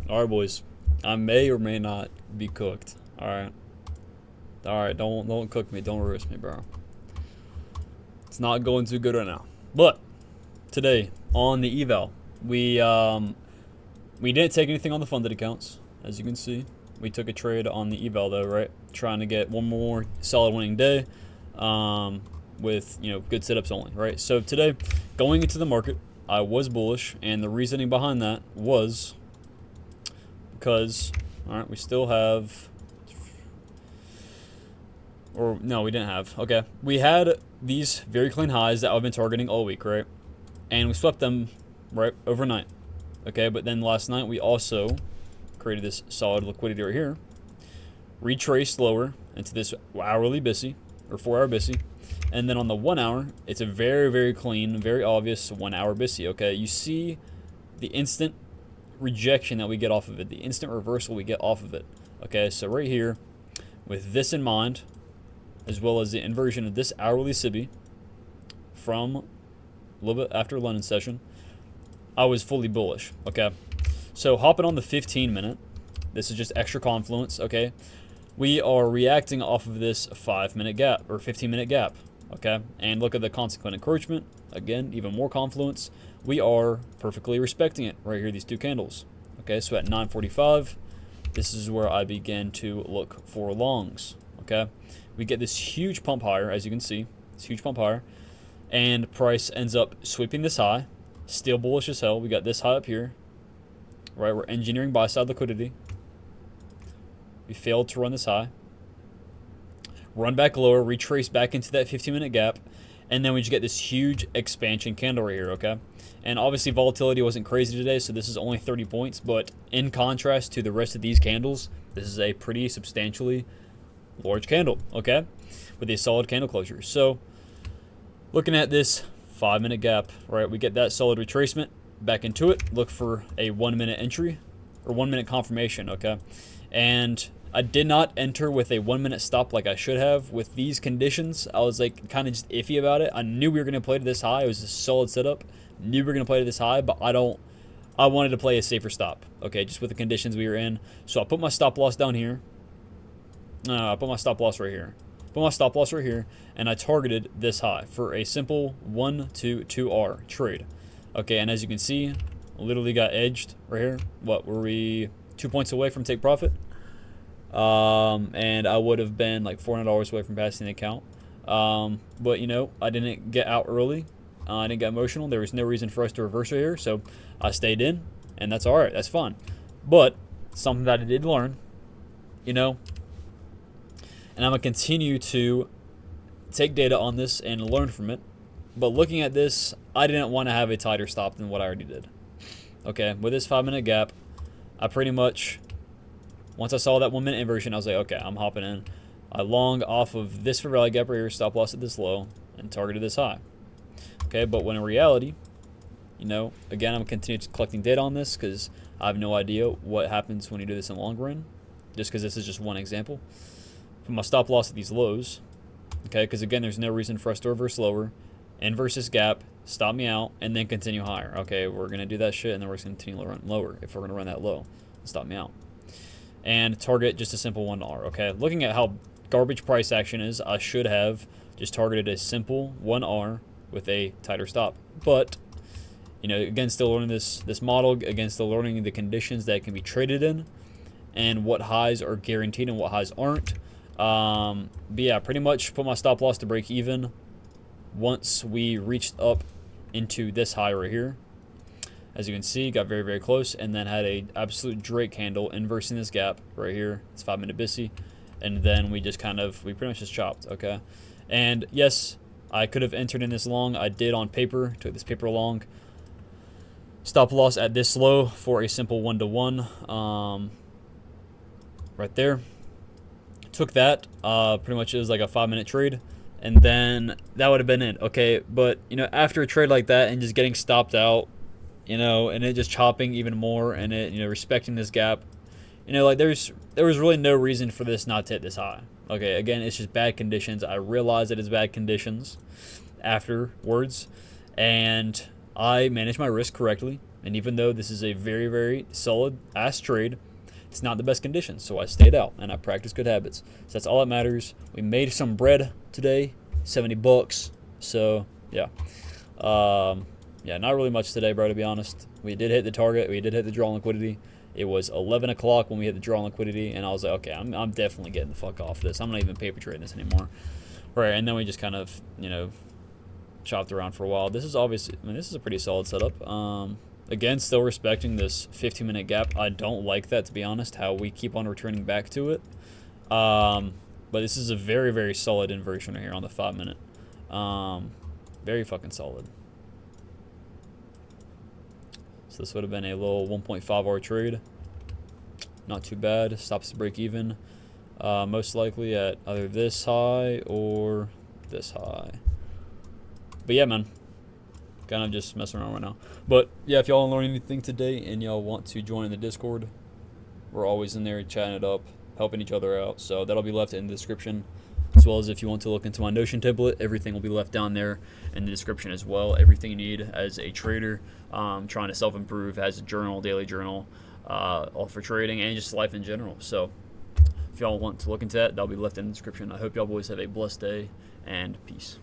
All right, boys. I may or may not be cooked. All right. All right. Don't cook me. Don't roast me, bro. It's not going too good right now. But today on the eval, we didn't take anything on the funded accounts, as you can see. We took a trade on the eval though, right? Trying to get one more solid winning day, with good setups only, right? So today, going into the market, I was bullish, and the reasoning behind that was because, all right, we still have, or no, we didn't have. Okay, we had these very clean highs that I've been targeting all week, right? And we swept them right overnight. Okay, but then last night we also created this solid liquidity right here, retraced lower into this hourly BISI or 4-hour BISI, and then on the 1 hour, it's a very, very clean, very obvious 1 hour BISI. Okay, you see the instant rejection that we get off of it, the instant reversal we get off of it. Okay, so right here, with this in mind, as well as the inversion of this hourly SIBI from a little bit after London session, I was fully bullish. Okay, so hopping on the 15-minute, this is just extra confluence. Okay, we are reacting off of this 5-minute gap or 15-minute gap. Okay, and look at the consequent encroachment. Again, even more confluence. We are perfectly respecting it right here, these two candles. Okay, so at 9:45, this is where I begin to look for longs. Okay, we get this huge pump higher, as you can see, this huge pump higher, and price ends up sweeping this high. Still bullish as hell. We got this high up here, right? We're engineering buy side liquidity. We failed to run this high. Run back lower, retrace back into that 15-minute gap, and then we just get this huge expansion candle right here, okay? And obviously volatility wasn't crazy today, so this is only 30 points, but in contrast to the rest of these candles, this is a pretty substantially large candle, okay? With a solid candle closure. So looking at this 5-minute gap, right, we get that solid retracement back into it. Look for a 1-minute entry or 1-minute confirmation, okay? And I did not enter with a 1-minute stop like I should have. With these conditions, I was like kind of just iffy about it. I knew we were going to play to this high. It was a solid setup. Knew we were going to play to this high, but I wanted to play a safer stop, okay, just with the conditions we were in. So I put my stop loss down here. I put my stop loss right here. Put my stop loss right here, and I targeted this high for a simple 1 to 2R trade. Okay, and as you can see, literally got edged right here. What were we 2 points away from take profit? And I would have been like $400 away from passing the account. But I didn't get out early. I didn't get emotional. There was no reason for us to reverse right here, so I stayed in, and that's all right. That's fine. But something that I did learn, and I'm gonna continue to take data on this and learn from it. But looking at this, I didn't want to have a tighter stop than what I already did. Okay, with this 5-minute gap, I pretty much, once I saw that 1-minute inversion, I was like, okay, I'm hopping in. I long off of this for rally gap right here, stop loss at this low, and targeted this high. Okay, but when in reality, again, I'm continuing collecting data on this because I have no idea what happens when you do this in long run, just because this is just one example. Put my stop loss at these lows, okay, because again, there's no reason for us to reverse lower, inverse this gap, stop me out, and then continue higher. Okay, we're going to do that shit, and then we're just going to continue to run lower if we're going to run that low. Stop me out. And target just a simple 1R, okay? Looking at how garbage price action is, I should have just targeted a simple 1R with a tighter stop. But, again, still learning this model, again, still learning the conditions that can be traded in and what highs are guaranteed and what highs aren't. But yeah, pretty much put my stop loss to break even once we reached up into this high right here. As you can see, got very, very close, and then had a absolute Drake candle inversing this gap right here. It's 5-minute BISI, and then we pretty much just chopped, okay? And yes, I could have entered in this long. I did on paper, took this paper long. Stop loss at this low for a simple 1-to-1, right there. Took that, pretty much it was like a 5-minute trade, and then that would have been it, okay? But, after a trade like that and just getting stopped out, and it just chopping even more, and it, respecting this gap, like there was really no reason for this not to hit this high. Okay, again, it's just bad conditions. I realize that it's bad conditions afterwards, and I managed my risk correctly. And even though this is a very, very solid ass trade, it's not the best conditions. So I stayed out and I practiced good habits. So that's all that matters. We made some bread today, 70 bucks. So yeah. Yeah, not really much today, bro, to be honest. We did hit the target. We did hit the draw on liquidity. It was 11 o'clock when we hit the draw on liquidity, and I was like, okay, I'm definitely getting the fuck off this. I'm not even paper trading this anymore. Right, and then we just kind of, you know, chopped around for a while. This is obviously, I mean, this is a pretty solid setup. Again, still respecting this 15-minute gap. I don't like that, to be honest, how we keep on returning back to it. But this is a very, very solid inversion right here on the 5-minute. Very fucking solid. So this would have been a little 1.5 hour trade. Not too bad. Stops to break even. Most likely at either this high or this high. But yeah, man. Kind of just messing around right now. But yeah, if y'all learn anything today and y'all want to join in the Discord, we're always in there chatting it up, helping each other out. So that'll be left in the description. As well as if you want to look into my Notion template, everything will be left down there in the description as well. Everything you need as a trader, trying to self-improve, as a journal, daily journal, all for trading and just life in general. So if y'all want to look into that, that'll be left in the description. I hope y'all boys have a blessed day, and peace.